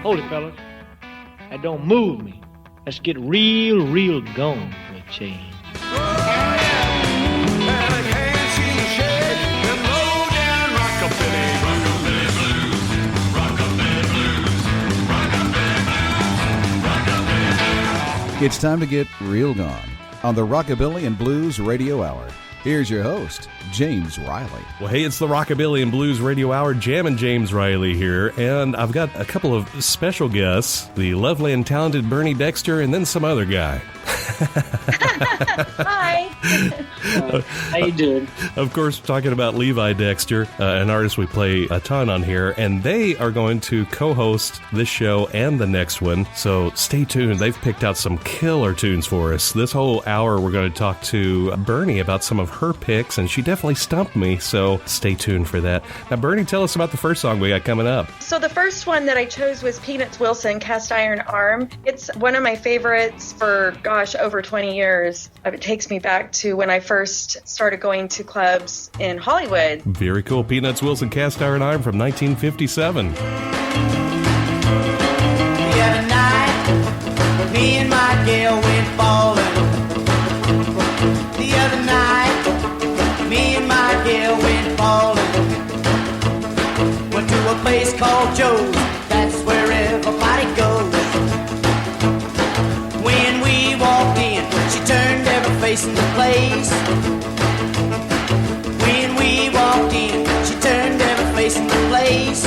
Hold it, fellas. That don't move me. Let's get real gone for a change. It's time to get real gone on the Rockabilly and Blues Radio Hour. Here's your host, James Riley. Well, hey, it's the Rockabilly and Blues Radio Hour. Jammin' James Riley here, and I've got a couple of special guests, the lovely and talented Bernie Dexter, and then some other guy. Hi. How you doing? Of course, talking about Levi Dexter, an artist we play a ton on here, and they are going to co-host this show and the next one, so stay tuned. They've picked out some killer tunes for us. This whole hour, we're going to talk to Bernie about some of her picks, and she definitely stumped me, so stay tuned for that. Now, Bernie, tell us about the first song we got coming up. So the first one that I chose was Peanuts Wilson, Cast Iron Arm. It's one of my favorites for, over 20 years. It takes me back to when I first started going to clubs in Hollywood. Very cool. Peanuts Wilson, Cast Iron Arm from 1957. The other night, me and my gal went ballin'. The other night, me and my gal went ballin'. Went to a place called Joe's, that's where everybody goes. When we walked in, she turned every face in the place. When we walked in, she turned every face in the place.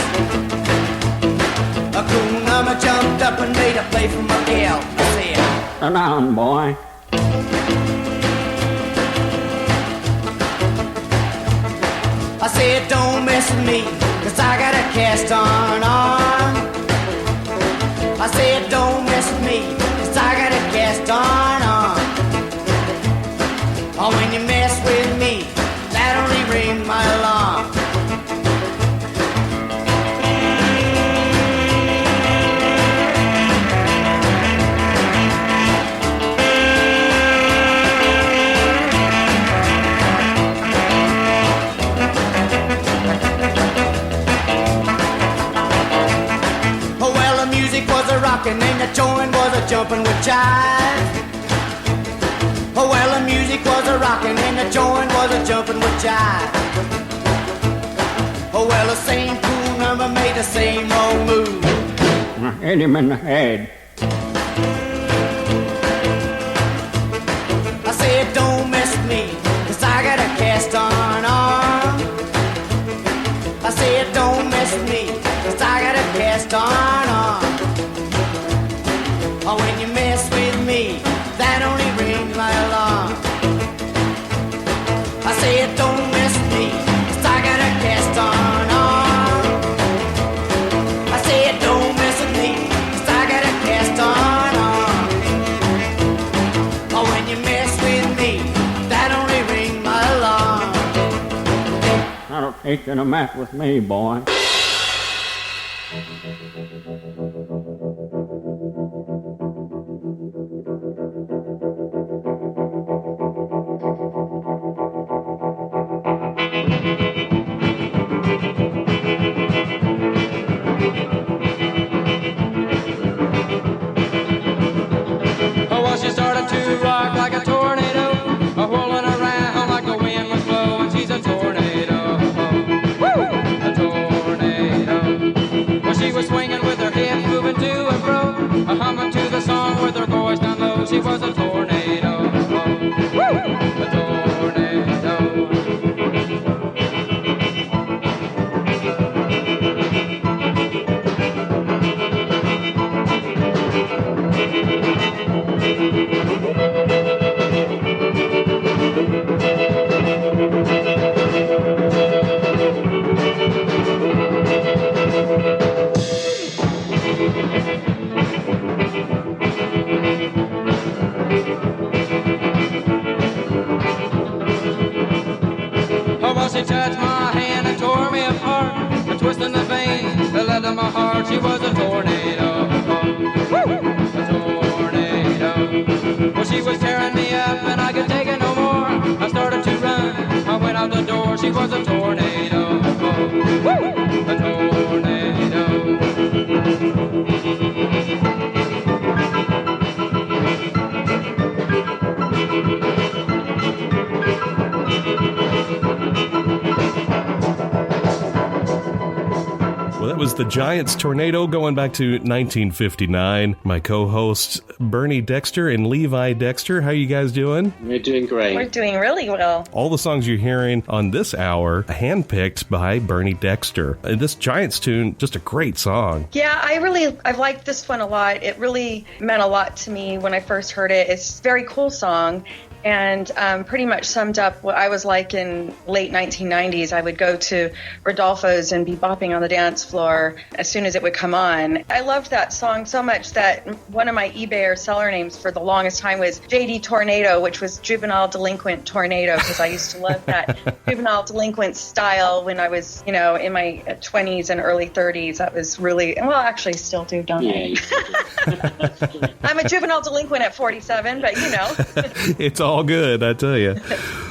A cool number jumped up and made a play for my gal. I said, "Sit down, boy." I said, don't mess with me, 'cause I got a cast on arm. I said, don't mess with me, 'cause I got a cast on arm. Oh, when you mess with me, that only rings my alarm. Oh, well, the music was a rockin' and the joint was a jumpin' with jive. Oh, well, the music was a rockin' and the joint was a jumpin' with jive. Oh, well, the same cool number made the same old move. Hit him in the head. I said, don't mess with me, 'cause I got a cast on arm. I said, don't mess with me, 'cause I got a cast on arm. Oh, when you mess with me, that only rings my alarm. I said, don't mess with me, 'cause I got a cast on arm. I said, don't mess with me, 'cause I got a cast on arm. Oh, when you mess with me, that only rings my alarm. I don't take you to mess with me, boy. She started to rock like a tornado, whirling around like the wind was blowing. She's a tornado, a tornado. Well, she was swinging with her hips, moving to and fro, humming to the song with her voice down low. She was a tornado, a tornado. She touched my hand and tore me apart, and twisting the veins that led to my heart. She was a tornado, a tornado. Well, she was tearing me up and I could take it no more. I started to run, I went out the door. She was a tornado, a tornado. was the Giants Tornado going back to 1959. My co-hosts, Bernie Dexter and Levi Dexter. How you guys doing? We're doing great. We're doing really well. All the songs you're hearing on this hour, handpicked by Bernie Dexter. And this Giants tune, just a great song. Yeah, I've liked this one a lot. It really meant a lot to me when I first heard it. It's a very cool song. And pretty much summed up what I was like in late 1990s. I would go to Rodolfo's and be bopping on the dance floor as soon as it would come on. I loved that song so much that one of my eBay or seller names for the longest time was JD Tornado, which was Juvenile Delinquent Tornado, because I used to love that juvenile delinquent style when I was, in my 20s and early 30s. That was really, well, actually still do, don't I? I'm a juvenile delinquent at 47, but It's all good, I tell you.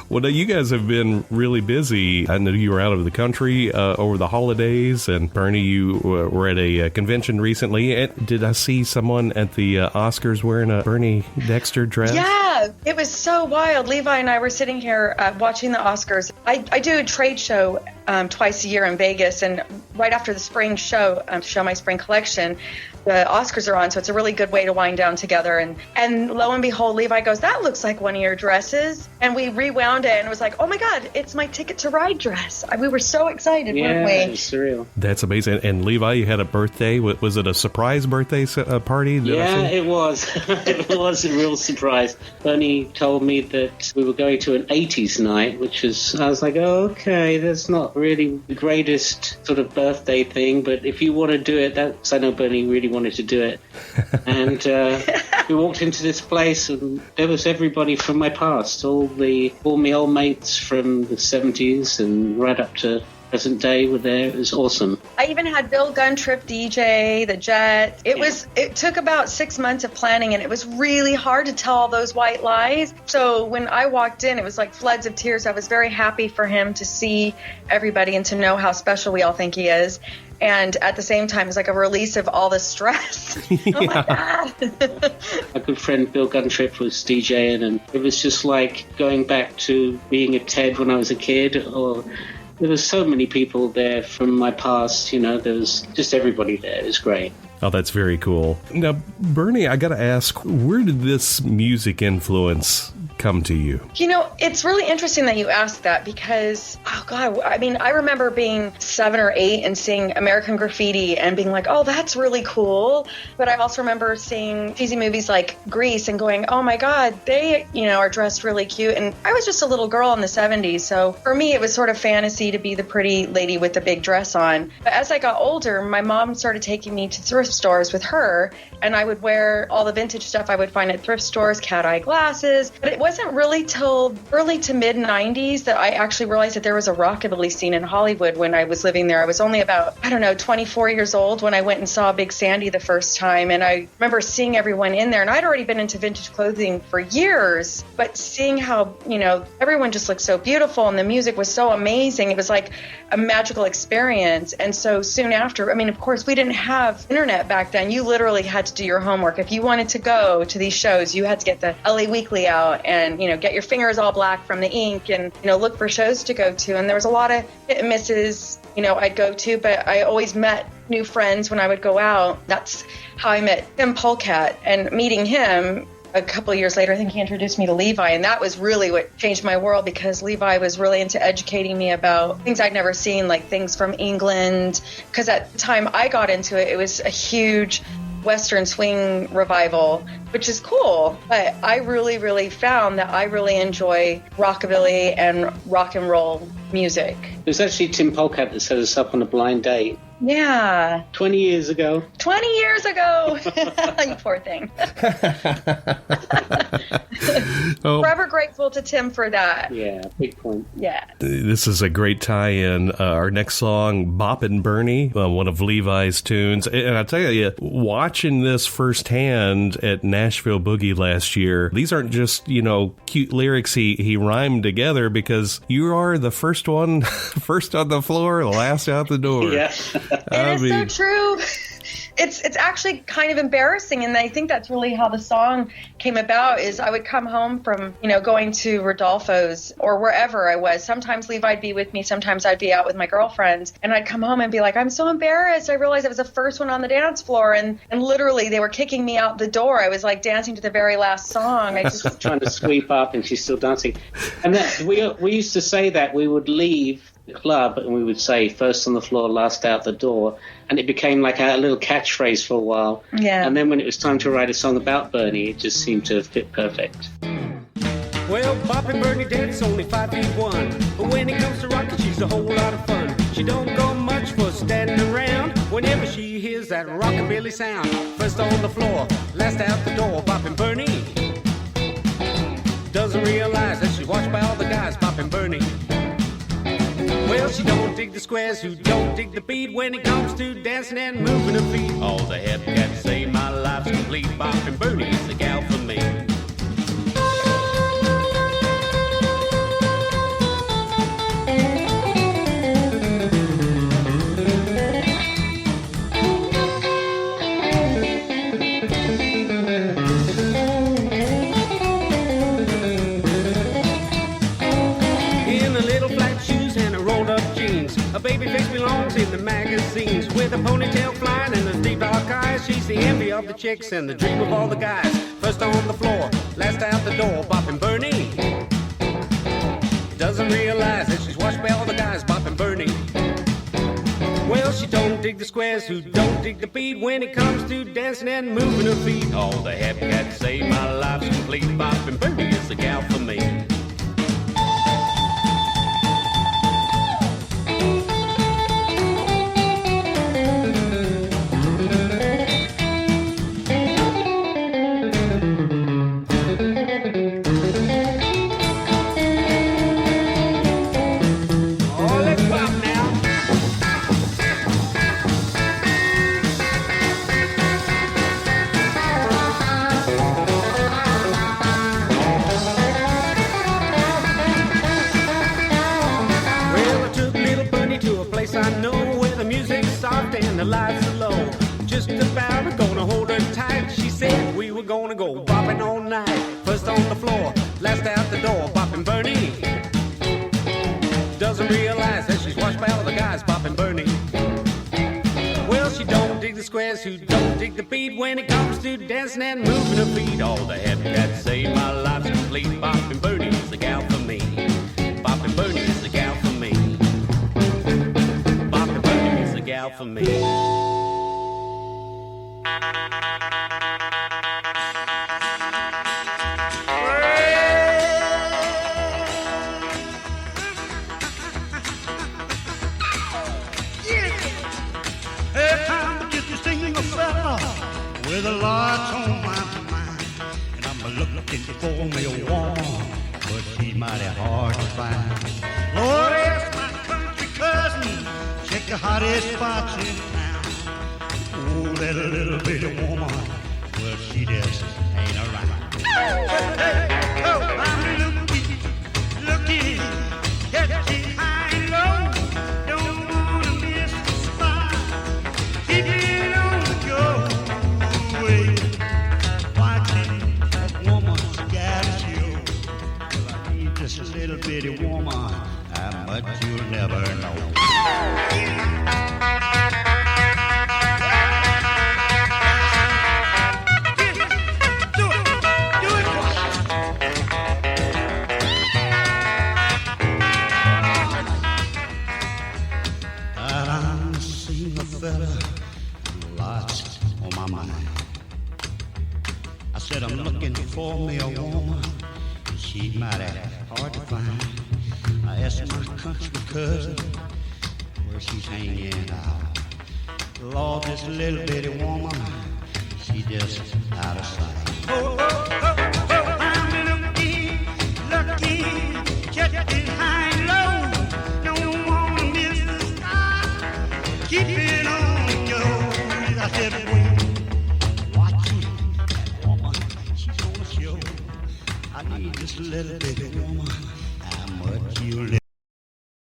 Well, now you guys have been really busy. I know you were out of the country over the holidays, and Bernie, you were at a convention recently. Did I see someone at the Oscars wearing a Bernie Dexter dress? Yeah, it was so wild. Levi and I were sitting here watching the Oscars. I do a trade show twice a year in Vegas, and right after the spring show, show my spring collection, the Oscars are on, so it's a really good way to wind down together. And lo and behold, Levi goes, "That looks like one of your dresses." And we rewound it, and it was like, "Oh my God, it's my Ticket to Ride dress." We were so excited, weren't we? Yeah, it's surreal. That's amazing. And Levi, you had a birthday. Was it a surprise birthday party? Yeah, it was. It was a real surprise. Bernie told me that we were going to an 80s night, I was like, oh, okay, that's not really the greatest sort of birthday thing, but if you want to do it, because I know Bernie really wanted to do it. And we walked into this place, and there was everybody from my past, all my old mates from the 70s and right up to present day were there. It was awesome. I even had Bill Guntrip DJ, the Jet. It took about 6 months of planning, and it was really hard to tell all those white lies. So when I walked in, it was like floods of tears. I was very happy for him to see everybody and to know how special we all think he is. And at the same time, it's like a release of all the stress. Oh my God. My good friend Bill Guntrip was DJing, and it was just like going back to being a Ted when I was a kid, or there was so many people there from my past, there was just everybody there. It was great. Oh, that's very cool. Now, Bernie, I got to ask, where did this music influence come to you? It's really interesting that you asked that because, oh God, I remember being 7 or 8 and seeing American Graffiti and being like, oh, that's really cool. But I also remember seeing cheesy movies like Grease and going, oh my God, they, are dressed really cute. And I was just a little girl in the 70s. So for me, it was sort of fantasy to be the pretty lady with the big dress on. But as I got older, my mom started taking me to thrift stores with her, and I would wear all the vintage stuff I would find at thrift stores, cat eye glasses. But it wasn't really till early to mid 90s that I actually realized that there was a rockabilly scene in Hollywood when I was living there. I was only about, 24 years old when I went and saw Big Sandy the first time. And I remember seeing everyone in there, and I'd already been into vintage clothing for years, but seeing how, everyone just looked so beautiful and the music was so amazing. It was like a magical experience. And so soon after, of course, we didn't have internet back then. You literally had to do your homework. If you wanted to go to these shows, you had to get the LA Weekly out and, get your fingers all black from the ink and, look for shows to go to. And there was a lot of hit and misses, I'd go to, but I always met new friends when I would go out. That's how I met Tim Polkat, and meeting him a couple of years later, I think he introduced me to Levi, and that was really what changed my world, because Levi was really into educating me about things I'd never seen, like things from England, because at the time I got into it, it was a huge Western swing revival, which is cool. But I really, really found that I really enjoy rockabilly and rock and roll music. It was actually Tim Polkat that set us up on a blind date. Yeah. 20 years ago. 20 years ago. You poor thing. Forever grateful to Tim for that. Yeah, big point. Yeah. This is a great tie-in. Our next song, Boppin' Bernie, one of Levi's tunes. And I tell you, watching this firsthand at Nashville Boogie last year, these aren't just, cute lyrics he rhymed together, because you are the first one, first on the floor, last out the door. Yeah. It is so true. It's actually kind of embarrassing, and I think that's really how the song came about. Is I would come home from going to Rodolfo's or wherever I was. Sometimes Levi'd be with me, sometimes I'd be out with my girlfriends, and I'd come home and be like, I'm so embarrassed. I realized I was the first one on the dance floor, and literally they were kicking me out the door. I was like dancing to the very last song. I just trying to sweep up, and she's still dancing. And we used to say that we would leave the club and we would say first on the floor, last out the door, and it became like a little catchphrase for a while. Yeah. And then when it was time to write a song about Bernie, it just seemed to fit perfect. Well, Boppin' Bernie Dad's only 5'1", but when it comes to rockin', she's a whole lot of fun. She don't go much for standing around whenever she hears that rockabilly sound. First on the floor, last out the door, Boppin' Bernie doesn't realize that she's watched by all the guys, Boppin' Bernie. Well, she don't dig the squares who don't dig the beat when it comes to dancing and moving her feet. All the hep cats say my life's complete. Boppin' Bernie is the gal for me. A baby face belongs in the magazines with a ponytail flying and the deep dark eyes. She's the envy of the chicks and the dream of all the guys. First on the floor, last out the door, Boppin' Bernie doesn't realize that she's watched by all the guys, Boppin' Bernie. Well, she don't dig the squares who don't dig the beat when it comes to dancing and moving her feet. All the happy cats say my life's complete. Boppin' Bernie is the gal for me. And the lights are low, just about gonna hold her tight. She said we were gonna go bopping all night. First on the floor, last out the door, Boppin' Bernie doesn't realize that she's watched by all the guys, Boppin' Bernie. Well, she don't dig the squares who don't dig the beat when it comes to dancing and moving her feet. All the happy cats say my life's complete. Boppin' Bernie is the gal for me. Boppin' Bernie is the gal for me. Boppin' Bernie is the gal for me. With a lot on my mind, and I'm looking for me a woman, but she's mighty hard to find. Lord, ask my country cousin, check the hottest spots in town. Oh, that little bitty woman, well, she just ain't around. Hey, oh, I'm looking, catching high and low, don't wanna miss the spot, keep it on the go. Watching that woman, she got a show. Well, I need just a little bitty woman, how much you'll never know. I'm seeing a fella, lots on my mind. I said I'm looking for me a woman, and she's mighty hard to find. I asked my country cousin where she's hanging out. Lord, this little bitty woman, she just out of sight. Oh, oh, oh, oh, I'm looking, catching high and low. Don't wanna miss the spot, keep it on the go. I said, watching that woman, she's on the show. I need just a little bit